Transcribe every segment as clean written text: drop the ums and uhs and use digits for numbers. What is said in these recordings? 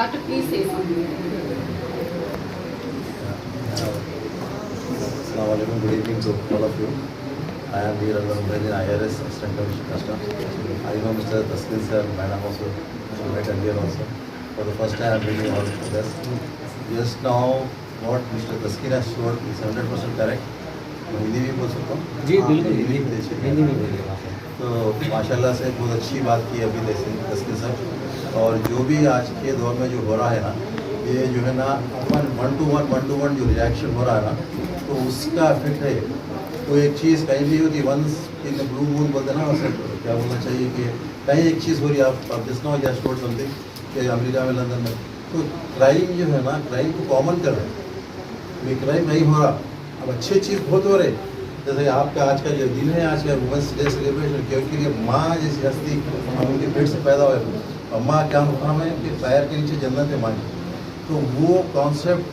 Doctor, please say something. Assalamualaikum, good evening to all of you. I am here as an IRS Assistant Commissioner Customs. I know Mr. Taskin sir, madam also, met earlier also. For the first time I am meeting all of this. Just now, what Mr. Taskin has showed is 100% correct. मैं हिंदी में बोल सकता हूँ? जी बिल्कुल हिंदी में बोलिए। तो माशाल्लाह से बहुत अच्छी बात की अभी तस्कीर सर। और जो भी आज के दौर में जो हो रहा है ना, ये जो है ना अपन वन टू वन जो रिएक्शन हो रहा है ना, तो उसका इफेक्ट है। तो एक चीज़ कहीं भी होती, वंस इन ब्लू मून बोलते ना, उसे क्या बोलना चाहिए कि कहीं एक चीज़ हो रही है, आप जिस नो या स्टोर समथिंग कि अमेरिका में, लंदन में, तो क्राइम जो है ना, क्राइम को कॉमन कर रहे हैं। ये क्राइम नहीं हो रहा, अब अच्छी चीज़ बहुत हो रही। जैसे आपका आज का जो दिन है, आज का वुमेंस डे सेलिब्रेशन, क्योंकि ये माँ जैसी हस्ती हम उनके पेट से पैदा हुए, और माँ क्या मुकाम है कि पैर के नीचे जन्नत है माँ की। तो वो कॉन्सेप्ट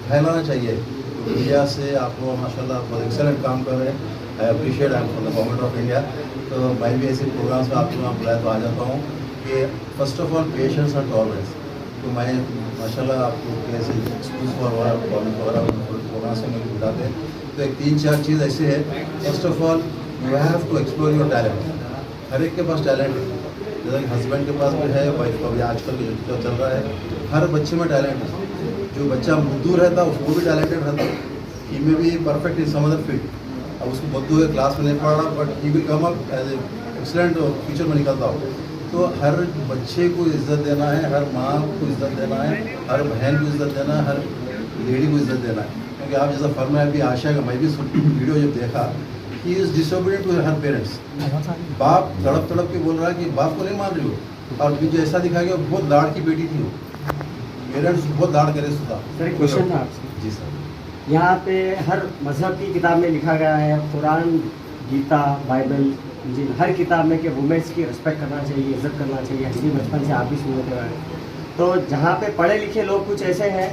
फैलाना चाहिए। तो मीडिया से आप लोग माशाल्लाह बहुत एक्सेलेंट काम कर रहे हैं। I appreciate I from the government of India. तो मैं भी ऐसे प्रोग्राम्स में आप लोग बुलाए तो आ जाता हूँ कि first of all patience and tolerance. तो मैं माशाल्लाह आपको कैसे स्कूल वगैरह कॉलेज वगैरह प्रोग्राम से मुझे बुलाते हैं। तो एक 3-4 चीज़ ऐसे है। First of all you have to explore your talent. हर एक के पास टैलेंट है। जैसे हस्बैंड के पास भी है, वाइफ का भी आजकल जो चल रहा है, हर बच्चे में टैलेंट है। जो बच्चा बुद्धू रहता है उसको भी टैलेंटेड रहता है। ही में भी perfect in some other field. अब उसको बुद्धू है, क्लास में नहीं पढ़ रहा, but he will come up as a excellent future में निकलता हो। तो हर बच्चे को इज्जत देना है, हर माँ को इज्जत देना है, हर बहन को इज्जत देना है, हर लेडी को इज्जत देना है। क्योंकि आप जैसा फरमाया भी आशा का, मैं भी वीडियो जब देखा, he is disobedient to her parents. बाप तड़प तड़प के बोल रहा है कि बाप को नहीं मान रही हो, और जो ऐसा दिखाया गया बहुत लाड़ की बेटी थी वो, पेरेंट्स बहुत लाड़ करे सुधा। सर एक क्वेश्चन था आपसे। जी सर। यहाँ पे हर मजहब की किताब में लिखा गया है, कुरान, गीता, बाइबल, इंजील, हर किताब में कि वुमेन्स की रिस्पेक्ट करना चाहिए, इज्जत करना चाहिए। हम भी बचपन से आप भी सुनते रहे। तो जहाँ पे पढ़े लिखे लोग कुछ ऐसे हैं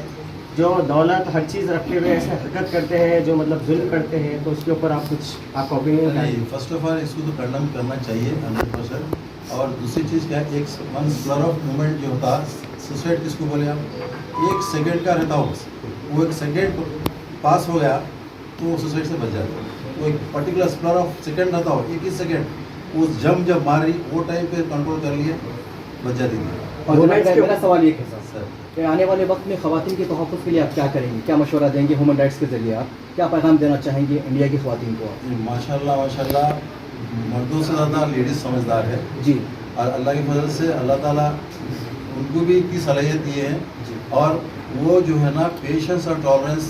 जो दौलत हर चीज़ रखते हुए ऐसे हरकत करते हैं, जो मतलब जुल्म करते हैं, तो उसके ऊपर आप कुछ आपका ओपिनियन है? फर्स्ट ऑफ ऑल इसको तो कंडम करना चाहिए 100%। और दूसरी चीज़ क्या है, एक वन स्लर ऑफ मूवमेंट जो होता है, सुसाइड किसको बोले आप, 1 सेकेंड का रहता हो, वो 1 सेकेंड पास हो गया तो वो सुसाइड से बच जाता है। तो एक पर्टिकुलर स्लर ऑफ सेकेंड रहता हो, 1 ही सेकेंड, वो जब मारी वो टाइम पे कंट्रोल कर लिए, बच जाती थी। और मेरा सवाल ये है सर कि आने वाले वक्त में ख़वातीन के तहफ़्फ़ुज़ के लिए आप क्या करेंगे, क्या मशवरा देंगे ह्यूमन राइट्स के ज़रिए? आप क्या पैगाम देना चाहेंगे इंडिया की ख़वातीन को? माशाल्लाह माशाल्लाह, मर्दों से ज़्यादा लेडीज़ समझदार है जी। और अल्लाह की फजल से अल्लाह ताला उनको भी इतनी सलाहियत दिए हैं। और वो जो है ना, पेशेंस और टॉलरेंस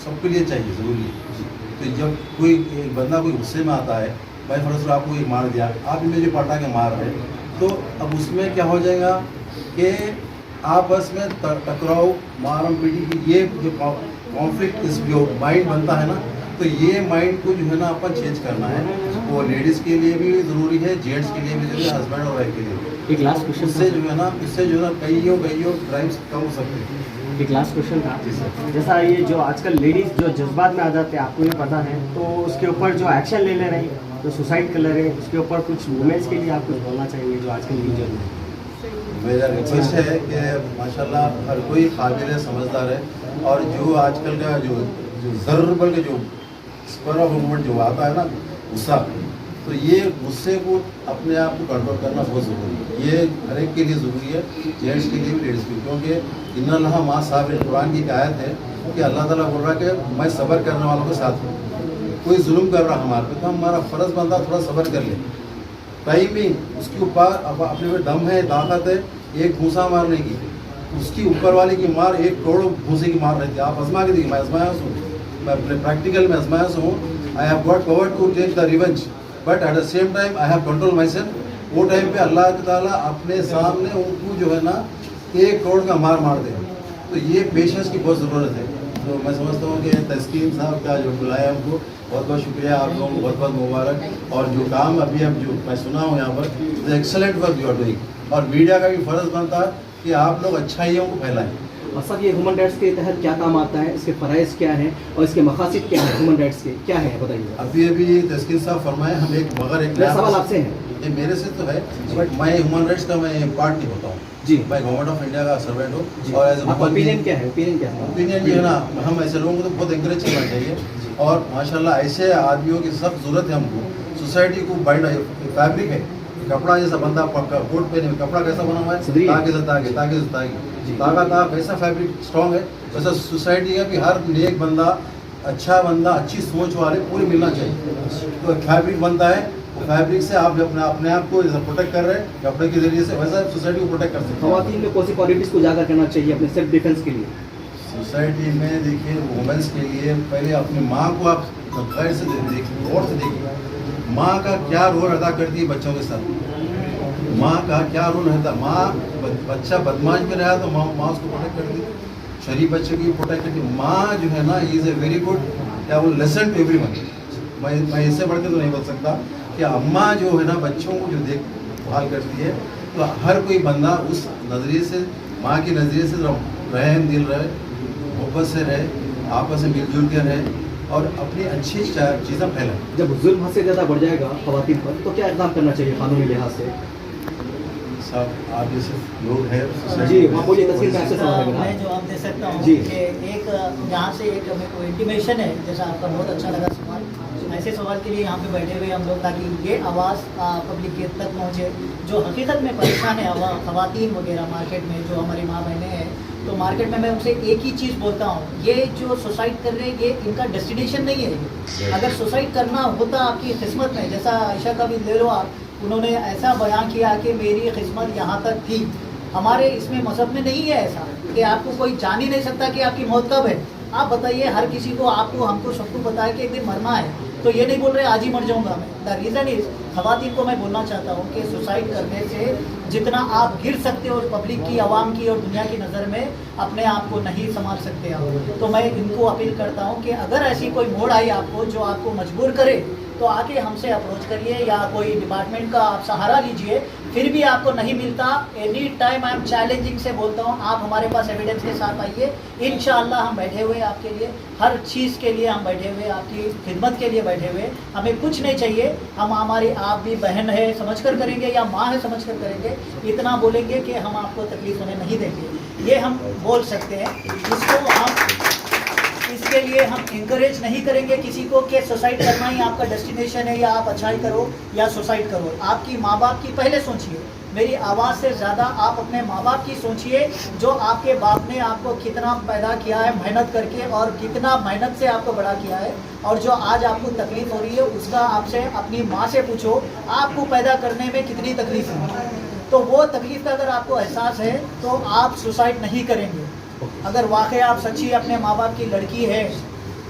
सबके लिए चाहिए, ज़रूरी है। तो जब कोई एक बंदा कोई गुस्से में आता है, भाई फर्ज आपको एक मार दिया, आप इन्हें जो पटा के मार रहे, तो अब उसमें क्या हो जाएगा कि आपस में टकराव, मारम पीटी की, ये जो कॉन्फ्लिक्ट इस जो माइंड बनता है ना, तो ये माइंड को जो है ना अपन चेंज करना है। वो लेडीज़ के लिए भी ज़रूरी है, जेंट्स के लिए भी ज़रूरी है, हस्बैंड और वाइफ के लिए। एक लास्ट क्वेश्चन उससे जो है ना, कईयों क्राइम्स कम हो सकते हैं। एक लास्ट क्वेश्चन था। जी सर। जैसा ये जो आजकल लेडीज़ जो जज्बात में आ जाते हैं, आपको भी पता है, तो उसके ऊपर जो एक्शन ले रहे हैं, जो सुसाइड कर ले रहे हैं, उसके ऊपर कुछ वुमेन्स के लिए आप कुछ बोलना चाहेंगे जो आजकल रीजन में? मेरा रिक्वेस्ट है कि माशाल्लाह हर कोई काबिल है, समझदार है। और जो आजकल का जो ज़रूर के जो स्पर ऑफ मूवमेंट जो आता है ना, गुस्सा, तो ये गुस्से को अपने आप को कंट्रोल करना बहुत ज़रूरी है। ये हर एक के लिए ज़रूरी है, जेंट्स के लिए भी, लेडीज़ के लिए। क्योंकि इन्नल्लाह माअ साबिरीन, कुरान की एक आयत है कि अल्लाह ताला बोल रहा है कि मैं सब्र करने वालों के साथ हूँ। कोई जुल्म कर रहा हमारे पे, तो हमारा फ़र्ज़ बनता थोड़ा सब्र कर ले। टाइमिंग उसके ऊपर अपने में दम है, ताकत है, एक घूसा मारने की, उसकी ऊपर वाले की मार 1 करोड़ घूसे की मार रहती है। आप आजमा के देखिए, मैं आजमाया हूँ, मैं प्रैक्टिकल में आजमाया हूँ। I have got power to take the revenge, but at the same time I have control myself. वो टाइम पे अल्लाह ताला अपने सामने उनको जो है ना 1 करोड़ का मार दे। तो ये पेशेंस की बहुत ज़रूरत है। तो मैं समझता हूँ कि तस्कीन साहब का जो बुलाया हमको, बहुत बहुत शुक्रिया, आप लोगों को बहुत बहुत मुबारक। और जो काम अभी अब जो मैं सुना हूँ यहाँ पर, excellent work you are doing. और मीडिया का भी फ़र्ज़ बनता है कि आप लोग अच्छाइयों को फैलाएं। और सर, ये ह्यूमन राइट्स के तहत क्या काम आता है, इसके फ़राइज़ क्या हैं और इसके मकासद क्या हैं, ह्यूमन राइट्स के क्या है बताइए? अभी तस्कीन साहब फरमाए, हम एक मेरा सवाल आपसे है ये मेरे से तो है, बट मैं ह्यूमन राइट्स का मैं पार्ट नहीं होता हूँ जी। मैं गवर्नमेंट ऑफ इंडिया का सर्वेंट हूँ जी। और एज आपका ओपिनियन क्या है? ओपिनियन क्या है? ओपिनियन जो है ना, हम ऐसे लोगों को तो बहुत इंकरेज करना चाहिए और माशाल्लाह ऐसे आदमियों की सब जरूरत है हमको। सोसाइटी को बाइंड फैब्रिक है, कपड़ा जैसा बंदा कोट पहने कपड़ा कैसा बना हुआ है, ताकि से ताकि ताकि से ताकि ताका था वैसा फैब्रिक स्ट्रॉन्ग है, वैसा सोसाइटी है कि हर नेक बंदा, अच्छा बंदा, अच्छी सोच वाले पूरे मिलना चाहिए। तो फैब्रिक बनता है, वो फैब्रिक से आप अपने आप को जैसा प्रोटेक्ट कर रहे हैं कपड़े के जरिए से, वैसा सोसाइटी को प्रोटेक्ट कर सकते हैं। खवातीन में कौन सी क्वालिटीज़ को उजागर करना चाहिए अपने सेल्फ डिफेंस के लिए? सोसाइटी में देखिए वुमेंस के लिए पहले अपनी माँ को आप गैर से देखिए, गौर से देखिए माँ का क्या रोल अदा करती है बच्चों के साथ। माँ का क्या रोल रहता है, माँ बच्चा बदमाश में रहा तो माँ उसको प्रोटेक्ट करती है, शरीफ बच्चे की प्रोटेक्ट करती है। माँ जो है ना इज़ ए वेरी गुड क्या वो लेसन टू एवरीवन। मैं इससे बढ़ के तो नहीं बोल सकता कि अम्मा जो है ना बच्चों को जो देखभाल करती है, तो हर कोई बंदा उस नज़रिए से, माँ की नज़रिए से रहम दिल रहे, मोहब्बत से रहे, आपस में मिलजुल के रहे और अपनी अच्छी चीज़ें फैलाएं। जब जुल्म हद से ज़्यादा बढ़ जाएगा खवातीन पर तो क्या इक़दाम करना चाहिए कानूनी लिहाज से? सब आप जैसे लोग हैं जी, हाँ बोलिए, तस्वीर में आपसे सवाल है मेरा। मैं जवाब दे सकता हूँ जी। कि एक यहाँ से एक मेरे को इंटीमेशन है, जैसा आपका बहुत अच्छा लगा सवाल। ऐसे सवाल के लिए यहाँ पे बैठे हुए हम लोग, ताकि ये आवाज़ पब्लिक के तक पहुँचे जो हकीकत में परेशान है ख़वातीन वगैरह मार्केट में, जो हमारी माँ बहनें हैं। तो मार्केट में मैं उनसे एक ही चीज़ बोलता हूँ, ये जो सुसाइड कर रहे हैं ये इनका डेस्टिनेशन नहीं है। अगर सुसाइड करना होता आपकी किस्मत में, जैसा आयशा का भी ले लो आप, उन्होंने ऐसा बयान किया कि मेरी किस्मत यहाँ तक थी। हमारे इसमें मज़हब में नहीं है ऐसा कि आपको कोई जान ही नहीं सकता कि आपकी मौत कब है। आप बताइए, हर किसी को, आपको, हमको, सबको पता है कि एक दिन मरना है। तो ये नहीं बोल रहे आज ही मर जाऊंगा मैं। द रीज़न इज़, ख़वातीन को मैं बोलना चाहता हूँ कि सुसाइड करने से जितना आप गिर सकते हो पब्लिक की, आवाम की और दुनिया की नज़र में, अपने आप को नहीं संभाल सकते आप। तो मैं इनको अपील करता हूँ कि अगर ऐसी कोई मोड़ आई आपको जो आपको मजबूर करे, तो आके हमसे अप्रोच करिए या कोई डिपार्टमेंट का आप सहारा लीजिए। फिर भी आपको नहीं मिलता, any time I am challenging से बोलता हूँ, आप हमारे पास एविडेंस के साथ आइए। इंशाअल्लाह हम बैठे हुए आपके लिए, हर चीज़ के लिए हम बैठे हुए, आपकी खिदमत के लिए बैठे हुए। हमें कुछ नहीं चाहिए, हम, हमारी आप भी बहन है समझ कर करेंगे या माँ है समझ कर करेंगे। इतना बोलेंगे कि हम आपको तकलीफ होने नहीं देंगे, ये हम बोल सकते हैं। इसके लिए हम इंकरेज नहीं करेंगे किसी को कि सुसाइड करना ही आपका डेस्टिनेशन है, या आप अच्छाई करो या सुसाइड करो। आपकी माँ बाप की पहले सोचिए, मेरी आवाज़ से ज़्यादा आप अपने माँ बाप की सोचिए, जो आपके बाप ने आपको कितना पैदा किया है मेहनत करके, और कितना मेहनत से आपको बड़ा किया है, और जो आज आपको तकलीफ़ हो रही है उसका आपसे, अपनी माँ से पूछो आपको पैदा करने में कितनी तकलीफ़ है। तो वो तकलीफ़ का अगर आपको एहसास है तो आप सुसाइड नहीं करेंगे। अगर वाकई आप सच्ची अपने माँ बाप की लड़की है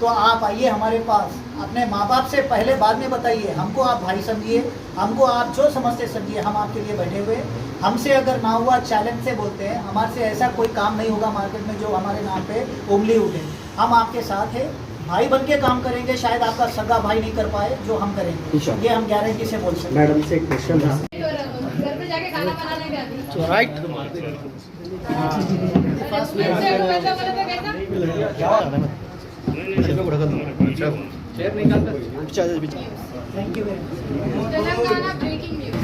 तो आप आइए हमारे पास, अपने माँ बाप से पहले बाद में बताइए। हमको आप भाई समझिए, हमको आप जो समझते समझिए, हम आपके लिए बैठे हुए। हमसे अगर ना हुआ चैलेंज से बोलते हैं, हमारे से ऐसा कोई काम नहीं होगा मार्केट में जो हमारे नाम पे उंगली उठे। हम आपके साथ हैं, भाई बन के काम करेंगे। शायद आपका सगा भाई नहीं कर पाए जो हम करेंगे, ये हम गारंटी से बोल सकते हैं। मैडम से एक क्वेश्चन था। घर पे जाके खाना बनाने का thank you very much. Telangana breaking news.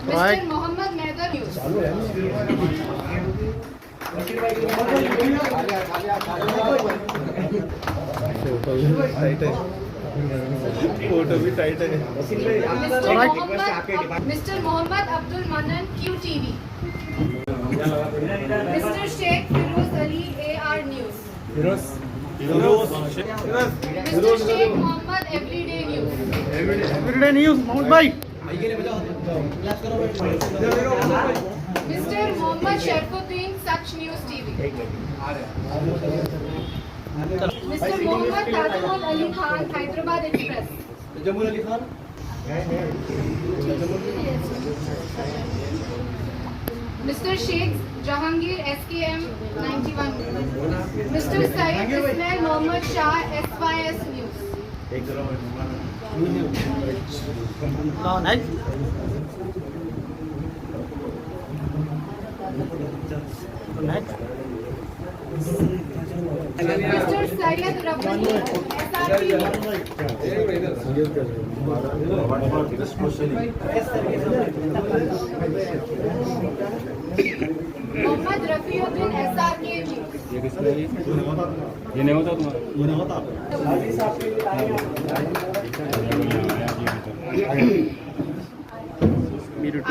Mister Mohammed Maidar news. Mister Mohammed Abdul Mannan QTV। Mister Sheikh Firoz Ali AR news. Mister Sheikh Mohammed everyday news. Mister Mohammed Sharfuddin Sach news TV। Mister Mohammed Tajul Ali Khan Hyderabad express. Mister Sheikh Jahangir SKM 91। Mister Syed Ismail Mohammed Shah SYS news. Mr. Syed Rabbani, Mohammad Rafiuddin SRKG. ये नहीं होता तुम्हारा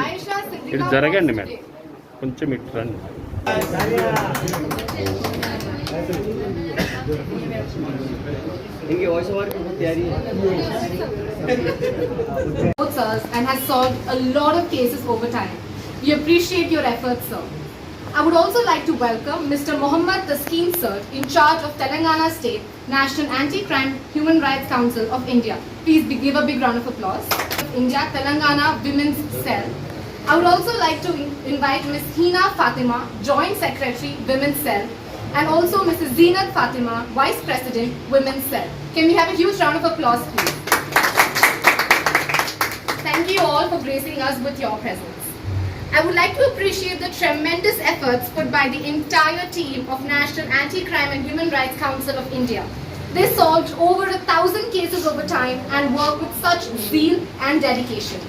Aisha Siddiqa. ఇటు జరగండి madam కొంచెం ఇటు రండి इनकी वॉइस ओवर की बहुत तैयारी है Supports us and has solved a lot of cases over time. We appreciate your efforts, sir. I would also like to welcome Mr. Mohammad Taskin Sir, in charge of Telangana State National Anti-Crime Human Rights Council of India. Please give a big round of applause. India Telangana Women's Cell. I would also like to invite Ms. Hina Fatima, Joint Secretary, Women's Cell, and also Mrs. Zeenat Fatima, Vice President, Women's Cell. Can we have a huge round of applause, please? Thank you all for gracing us with your presence. I would like to appreciate the tremendous efforts put by the entire team of National Anti-Crime and Human Rights Council of India. They solved over 1,000 cases over time and work with such zeal and dedication.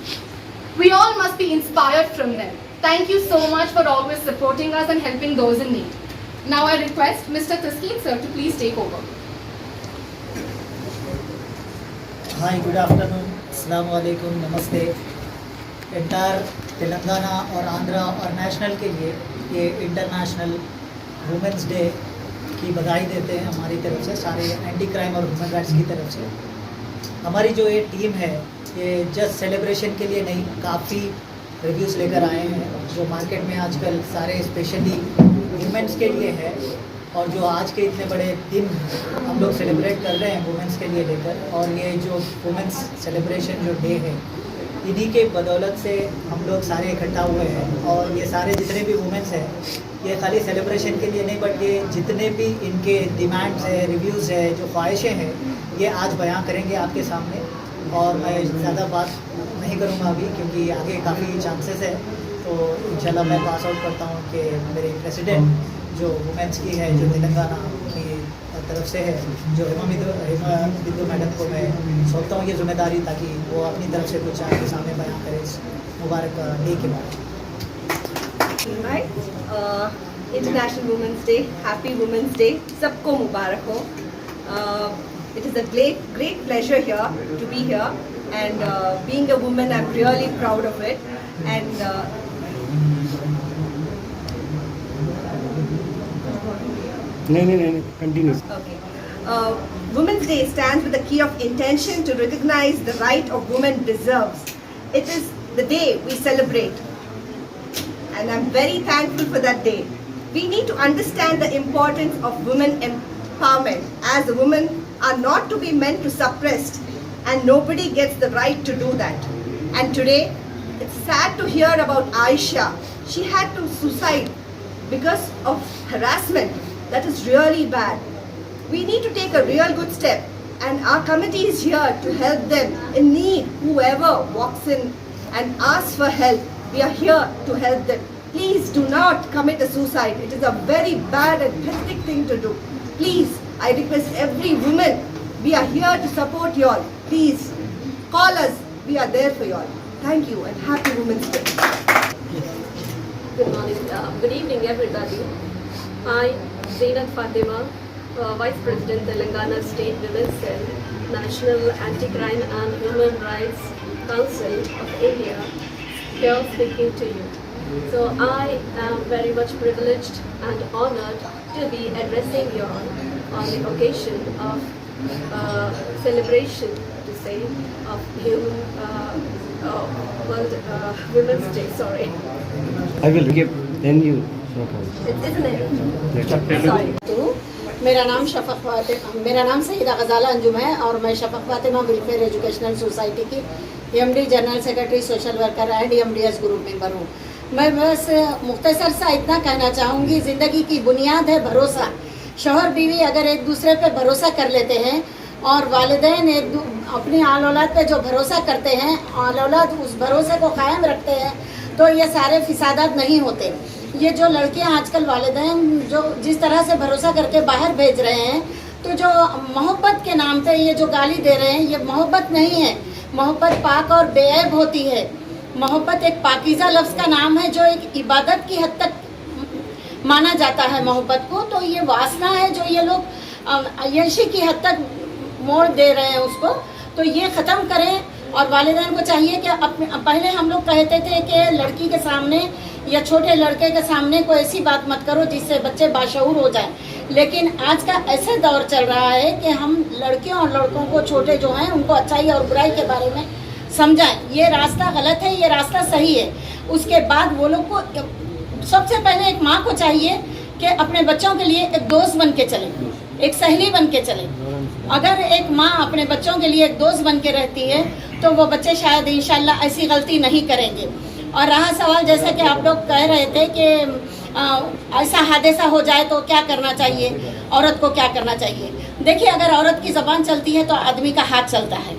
We all must be inspired from them. Thank you so much for always supporting us and helping those in need. Now I request Mr. Taskin Sir to please take over. Hi, good afternoon. Assalamu alaikum, namaste. Entire Telangana और आंध्रा और national के लिए ये international women's day की बधाई देते हैं हमारी तरफ से, सारे एंटी क्राइम और ह्यूमन राइट्स की तरफ से। हमारी जो ये टीम है ये जस्ट सेलिब्रेशन के लिए नहीं, काफ़ी रिव्यूज़ लेकर आए हैं जो मार्केट में आजकल सारे स्पेशली वुमेंस के लिए है, और जो आज के इतने बड़े दिन हम लोग सेलिब्रेट कर रहे हैं वुमेंस के लिए लेकर, और ये जो वुमेंस सेलिब्रेशन जो डे है इन्हीं के बदौलत से हम लोग सारे इकट्ठा हुए हैं। और ये सारे जितने भी वुमेंस हैं ये खाली सेलिब्रेशन के लिए नहीं, बट ये जितने भी इनके डिमांड्स है, रिव्यूज़ है, जो ख्वाहिशें हैं, ये आज बयां करेंगे आपके सामने। और मैं ज़्यादा बात नहीं करूँगा अभी क्योंकि आगे काफ़ी चांसेस है, तो इंशाल्लाह मैं पास आउट करता हूँ कि मेरे प्रेसिडेंट जो वुमेंस की है, जो तेलंगाना की तरफ से है, जो हिमा बिंदु मैडम को मैं सौंपता हूँ ये जिम्मेदारी, ताकि वो अपनी तरफ से कुछ आपके सामने बयां करें इस मुबारक डे के बारे में। International women's day, happy women's day, सबको मुबारक हो। It is a great pleasure here to be here, and being a woman I'm really proud of it. And नहीं continue okay. Women's Day stands with a key of intention to recognize the right of women deserves. It is the day we celebrate, and I'm very thankful for that day. We need to understand the importance of women empowerment, as the women are not to be meant to suppressed, and nobody gets the right to do that. And today, it's sad to hear about Aisha. She had to suicide because of harassment. That is really bad. We need to take a real good step, and our committee is here to help them in need. Whoever walks in and asks for help, we are here to help them. Please do not commit a suicide. It is a very bad and pathetic thing to do. Please, I request every woman, we are here to support you all. Please, call us. We are there for you all. Thank you and happy Women's Day. Good morning, good evening everybody. I, Zeenat Fatima, Vice President Telangana State Women's Cell, National Anti-Crime and Human Rights Council of India, here speaking to you. So I am very much privileged and honored to be addressing you all on the occasion of celebration, to say, of World Women's Day. Sorry. I will give then you. Isn't it? Sorry. मेरा नाम सईदा गजाला अंजुम है और मैं Shafaq Fatima welfare educational society की MD general secretary social worker and MDS group member हूँ। मैं बस मुख्तसर सा इतना कहना चाहूँगी, ज़िंदगी की बुनियाद है भरोसा। शौहर बीवी अगर एक दूसरे पे भरोसा कर लेते हैं और वालिदैन अपनी आल औलाद पे जो भरोसा करते हैं, आल औलाद उस भरोसे को कायम रखते हैं, तो ये सारे फिसादात नहीं होते। ये जो लड़कियां आजकल वालिदैन जो जिस तरह से भरोसा करके बाहर भेज रहे हैं, तो जो मोहब्बत के नाम पे ये जो गाली दे रहे हैं, ये मोहब्बत नहीं है। मोहब्बत पाक और बेऐब होती है। मोहब्बत एक पाकीज़ा लफ्ज़ का नाम है जो एक इबादत की हद तक माना जाता है मोहब्बत को। तो ये वासना है जो ये लोग अय्याशी की हद तक मोड़ दे रहे हैं उसको, तो ये ख़त्म करें। और वालिदैन को चाहिए कि अपने पहले हम लोग कहते थे कि लड़की के सामने या छोटे लड़के के सामने कोई ऐसी बात मत करो जिससे बच्चे बाशऊर हो जाएं, लेकिन आज का ऐसा दौर चल रहा है कि हम लड़कियों और लड़कों को, छोटे जो हैं, उनको अच्छाई और बुराई के बारे में समझाएं। ये रास्ता गलत है, ये रास्ता सही है। उसके बाद वो लोग को सबसे पहले एक माँ को चाहिए कि अपने बच्चों के लिए एक दोस्त बन के चले, एक सहेली बन के चले। अगर एक माँ अपने बच्चों के लिए एक दोस्त बन के रहती है तो वो बच्चे शायद इंशाल्लाह ऐसी गलती नहीं करेंगे। और रहा सवाल, जैसा कि आप लोग कह रहे थे कि ऐसा हादसा हो जाए तो क्या करना चाहिए, औरत को क्या करना चाहिए। देखिए, अगर औरत की ज़बान चलती है तो आदमी का हाथ चलता है।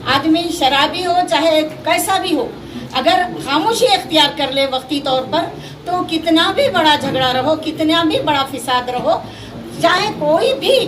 आदमी शराबी हो चाहे कैसा भी हो, अगर खामोशी इख्तियार कर ले वक्ती तौर पर, तो कितना भी बड़ा झगड़ा रहो, कितना भी बड़ा फिसाद रहो, चाहे कोई भी,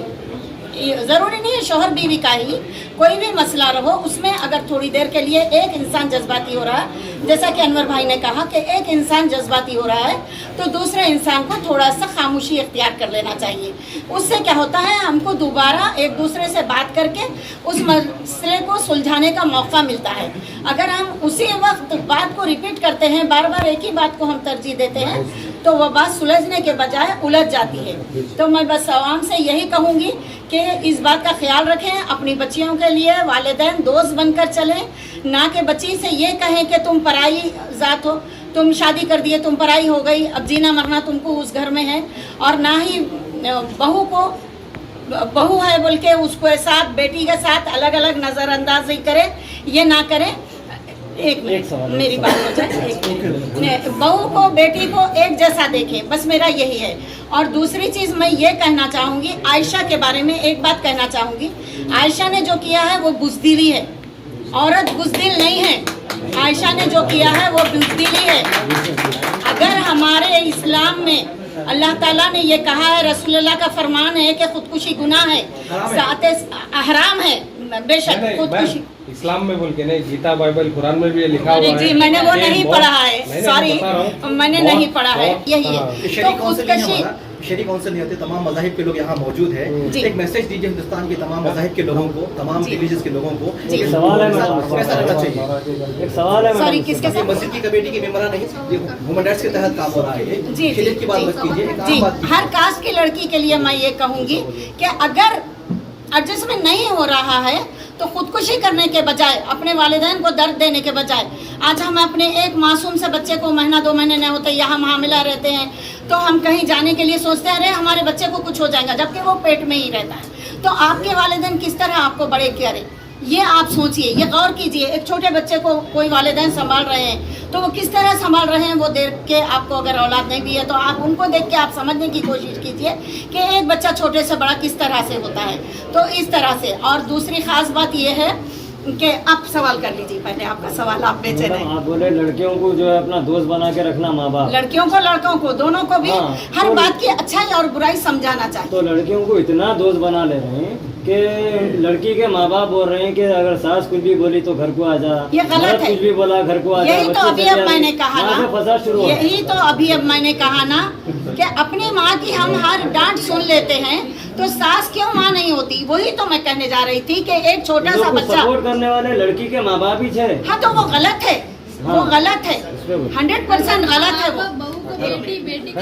ज़रूरी नहीं है शौहर बीवी का ही, कोई भी मसला रहो, उसमें अगर थोड़ी देर के लिए एक इंसान जज्बाती हो रहा है, जैसा कि अनवर भाई ने कहा कि एक इंसान जज्बाती हो रहा है, तो दूसरे इंसान को थोड़ा सा खामोशी इख्तियार कर लेना चाहिए। उससे क्या होता है, हमको दोबारा एक दूसरे से बात करके उस मसले को सुलझाने का मौका मिलता है। अगर हम उसी वक्त बात को रिपीट करते हैं, बार बार एक ही बात को हम तरजीह देते हैं, तो वह बात सुलझने के बजाय उलझ जाती है। तो मैं बस आवाम से यही कहूँगी कि इस बात का ख्याल रखें, अपनी बच्चियों के लिए वालिदैन दोस्त बनकर चलें, ना कि बच्ची से ये कहें कि तुम पराई ज़ात हो, तुम शादी कर दिए, तुम पराई हो गई, अब जीना मरना तुमको उस घर में है। और ना ही बहू को बहू है बोल के उसके साथ, बेटी के साथ अलग अलग नज़रअंदाजी करें, ये ना करें। एक मिनट, मेरी बात हो जाए। बहू को, बेटी को एक जैसा देखें, बस मेरा यही है। और दूसरी चीज़ मैं ये कहना चाहूँगी, आयशा के बारे में एक बात कहना चाहूँगी। आयशा ने जो किया है वो बुज़दिली है, औरत बुज़दिल नहीं है। आयशा ने जो किया है वो बुज़दिली है। अगर हमारे इस्लाम में अल्लाह ताला ने ये कहा है, रसूलुल्लाह का फरमान है कि खुदकुशी गुनाह है, साथ हराम है, बेशक खुदकुशी इस्लाम में बोल के नहीं, गीता बाइबल कुरान में भी ये लिखा हुआ है। जी, मैंने वो नहीं पढ़ा है, सॉरी, मैंने नहीं पढ़ा है, यही है। तो खुदकुशी शरीक काउंसिल में होते तमाम मज़ाहिब के लोग यहाँ मौजूद हैं। एक मैसेज दीजिए हिंदुस्तान के तमाम मज़ाहिब के लोगों को, तमाम रिलीजियस के लोगों को। एक सवाल है, कैसा रहना चाहिए? एक सवाल है, सॉरी, किसके साथ? मस्जिद की कमेटी के मेंबर नहीं, ह्यूमन राइट्स के तहत काम हो रहा है। जी खिलत की बात मत कीजिए, एक आम बात कीजिए। हर कास्ट की लड़की के लिए मैं ये कहूँगी कि अगर एडजस्टमेंट नहीं हो रहा है तो खुदकुशी करने के बजाय, अपने वालिदैन को दर्द देने के बजाय, आज हम अपने एक मासूम से बच्चे को महीना 2 महीने नहीं होते, यहाँ हामिला रहते हैं, तो हम कहीं जाने के लिए सोचते हैं अरे हमारे बच्चे को कुछ हो जाएगा, जबकि वो पेट में ही रहता है। तो आपके वालिदैन किस तरह आपको बड़े करें, ये आप सोचिए, ये गौर कीजिए। एक छोटे बच्चे को कोई वालिदैन संभाल रहे हैं तो वो किस तरह संभाल रहे हैं, वो देख के आपको, अगर औलाद नहीं भी है तो आप उनको देख के आप समझने की कोशिश कीजिए कि एक बच्चा छोटे से बड़ा किस तरह से होता है। तो इस तरह से। और दूसरी ख़ास बात ये है कि आप सवाल कर लीजिए, पहले आपका सवाल, आप बेचे नहीं। आप बोले लड़कियों को जो है अपना दोस्त बना के रखना, माँ बाप, लड़कियों को लड़कों को दोनों को भी हर बात की अच्छाई और बुराई समझाना चाहिए। तो लड़कियों को इतना दोस्त बना ले रहे हैं कि लड़की के माँ बाप बोल रहे हैं कि अगर सास कुछ भी बोली तो घर को आ जा, ये गलत है। कुछ भी बोला घर को आ जा। यही तो अभी अब मैंने कहा ना, यही तो अभी अब मैंने कहा ना कि अपनी माँ की हम हर डांट सुन लेते हैं, तो सास क्यों माँ नहीं होती? वही तो मैं कहने जा रही थी कि एक छोटा सा बच्चा सपोर्ट करने वाले लड़की के माँ बाप ही है। हाँ, तो वो गलत है, वो गलत है, 100% गलत है वो। बहू को बेटी, बेटी को